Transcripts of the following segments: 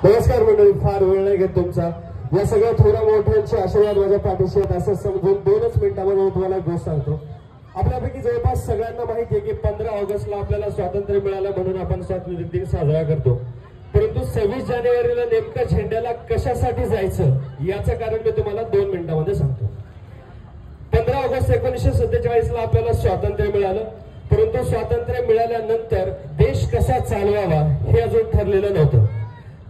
नमस्कार मंडळी, फार वेळ नाही घेत तुमचा। या सगळ्या थोड्या मोठ्यांचे आशीर्वाद माझ्या पाठीशी आहेत असं समजून 2च मिनिटांमध्ये मी तुम्हाला गोष्ट सांगतो। आपल्यापैकी जवळपास सगळ्यांना माहिती आहे की 15 ऑगस्टला आपल्याला स्वातंत्र्य मिळालं म्हणून आपण स्वातंत्र्य दिन साजरा करतो। परंतु 26 जानेवारीला नेमकं झेंड्याला कशासाठी जायचं याचं कारण मी तुम्हाला 2 मिनिटांमध्ये सांगतो। 15 ऑगस्ट 1947 ला आपल्याला स्वातंत्र्य मिळालं, परंतु स्वातंत्र्य मिळाल्यानंतर देश कसा चालवावा हे अजून ठरलेलं नव्हतं।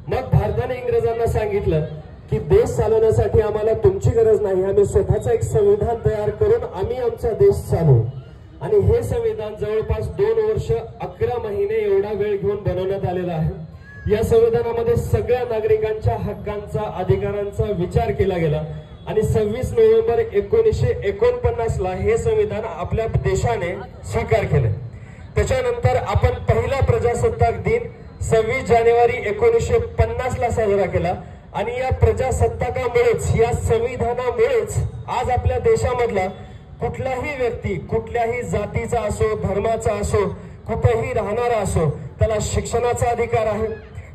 मग भारताने इंग्रजांना सांगितलं की देश चालवण्यासाठी आम्हाला तुमची गरज नाही, आम्ही स्वतःचं एक संविधान तयार करून आम्ही आमचा देश चालवू। आणि हे संविधान जवळपास 2 वर्ष 11 महिने एवढा वेळ घेऊन बनवण्यात आलेला आहे। या संविधानामध्ये सगळ्या नागरिकांच्या हक्कांचा, अधिकारांचा विचार केला गेला आणि 26 नोव्हेंबर 1949 ला हे संविधान आपल्या देशाने स्वीकार केले। त्याच्यानंतर आपण पहिला प्रजासत्ताक दिन 26 जानेवारी 1950 ला साजरा केला आणि या प्रजासत्ताकामुळेच, या संविधानामुळेच आज आपल्या देशामधला कुठलाही व्यक्ती, कुठल्याही जातीचा असो, धर्माचा असो, कुठेही राहणारा असो, त्याला शिक्षणाचा अधिकार आहे,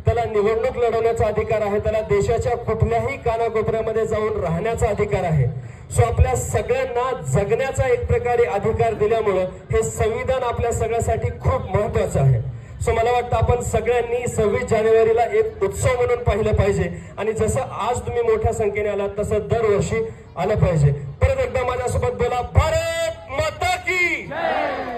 त्याला निवडणूक लढवण्याचा अधिकार आहे, त्याला देशाच्या कुठल्याही कानाकोपऱ्यामध्ये जाऊन राहण्याचा अधिकार आहे। सो आपल्या सगळ्यांना जगण्याचा एक प्रकारे अधिकार दिल्यामुळे हे संविधान आपल्या सगळ्यासाठी खूप महत्त्वाचं आहे। सो मला वाटतं आपण सगळ्यांनी 26 जानेवारीला एक उत्सव म्हणून पाहिलं पाहिजे आणि जसं आज तुम्ही मोठ्या संख्येने आलात तसं दरवर्षी आलं पाहिजे। परत एकदा माझ्यासोबत बोला, भारत माता की जय।